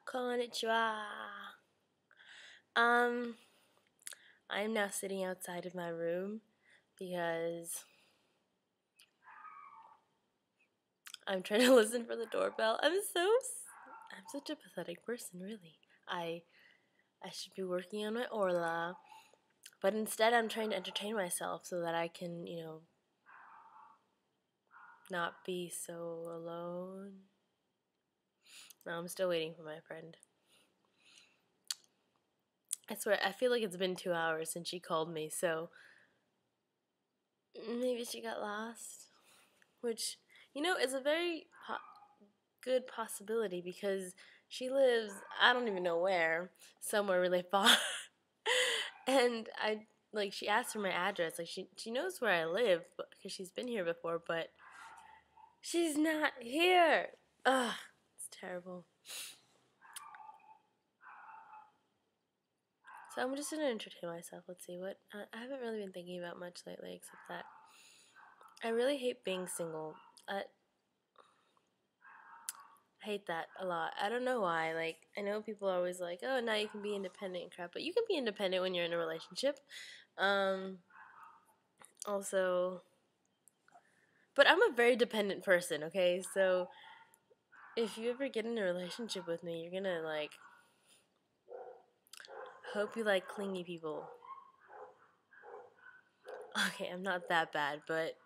Konnichiwa. I'm now sitting outside of my room because I'm trying to listen for the doorbell. I'm such a pathetic person, really. I should be working on my Orla, but instead I'm trying to entertain myself so that I can, not be so alone. No, I'm still waiting for my friend. I swear, I feel like it's been 2 hours since she called me, so maybe she got lost. Which, is a very good possibility because she lives, I don't even know where, somewhere really far. And she asked for my address. Like, she knows where I live because she's been here before, but she's not here. Ugh, it's terrible. So I'm just gonna entertain myself. Let's see what I haven't really been thinking about much lately, except that I really hate being single. I hate that a lot. I don't know why. Like, I know people are always like, "Oh, now you can be independent and crap," but you can be independent when you're in a relationship. Also, but I'm a very dependent person. Okay, so if you ever get in a relationship with me, you're gonna hope you like clingy people. Okay, I'm not that bad, but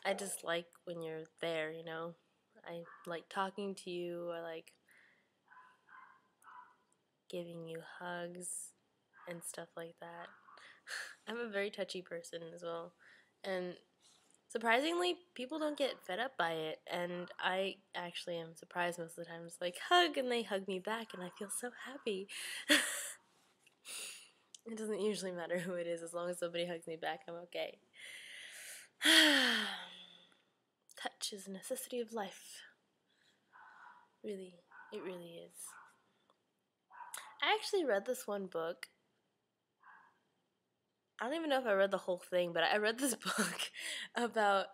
I just like when you're there, I like talking to you, I like giving you hugs and stuff like that. I'm a very touchy person as well. And surprisingly, people don't get fed up by it. And I actually am surprised most of the time. It's like, hug, and they hug me back, and I feel so happy. It doesn't usually matter who it is. As long as somebody hugs me back, I'm okay. Touch is a necessity of life. Really, it really is. I actually read this one book. I don't even know if I read the whole thing, but I read this book about,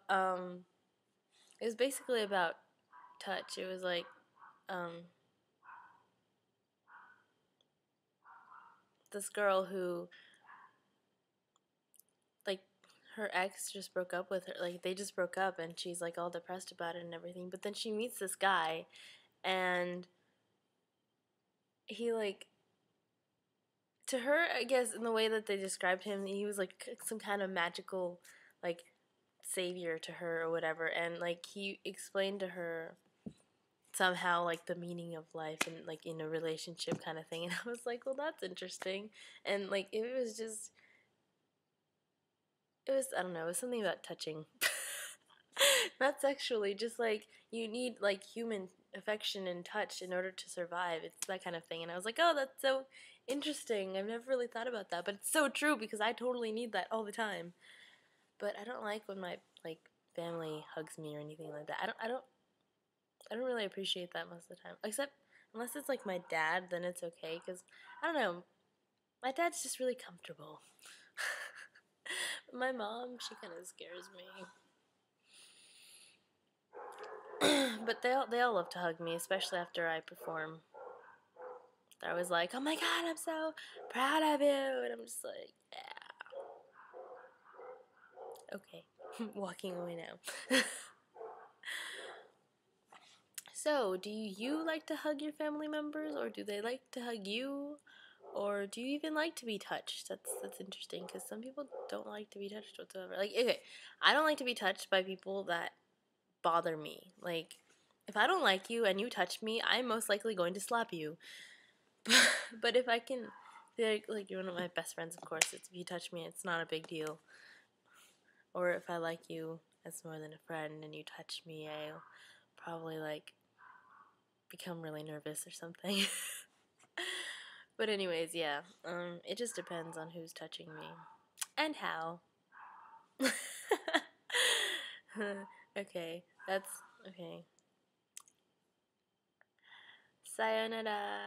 it was basically about touch. It was like, this girl who, like, her ex just broke up with her. Like, they just broke up, and she's, like, all depressed about it and everything. But then she meets this guy, and he, like, to her, I guess, in the way that they described him, he was, like, some kind of magical, like, savior to her or whatever. And, like, he explained to her somehow, like, the meaning of life and, like, in a relationship kind of thing. And I was like, well, that's interesting. And, like, I don't know, it was something about touching. Not sexually, just, like, you need, like, human affection and touch in order to survive. It's that kind of thing. And I was like, oh, that's so interesting. I've never really thought about that. But it's so true because I totally need that all the time. But I don't like when my, like, family hugs me or anything like that. I don't really appreciate that most of the time. Except, unless it's, like, my dad, then it's okay. Because, I don't know, my dad's just really comfortable. My mom, she kind of scares me. But they all love to hug me, especially after I perform. They're always like, "Oh my god, I'm so proud of you," and I'm just like, "Yeah, okay." Walking away now. So, do you like to hug your family members, or do they like to hug you, or do you even like to be touched? That's interesting because some people don't like to be touched whatsoever. Like, okay, I don't like to be touched by people that bother me. Like, if I don't like you and you touch me, I'm most likely going to slap you. But if I can, like, you're one of my best friends, of course. If you touch me, it's not a big deal. Or if I like you as more than a friend and you touch me, I'll probably, like, become really nervous or something. But anyways, yeah. It just depends on who's touching me and how. Okay, that's okay. Sayonara.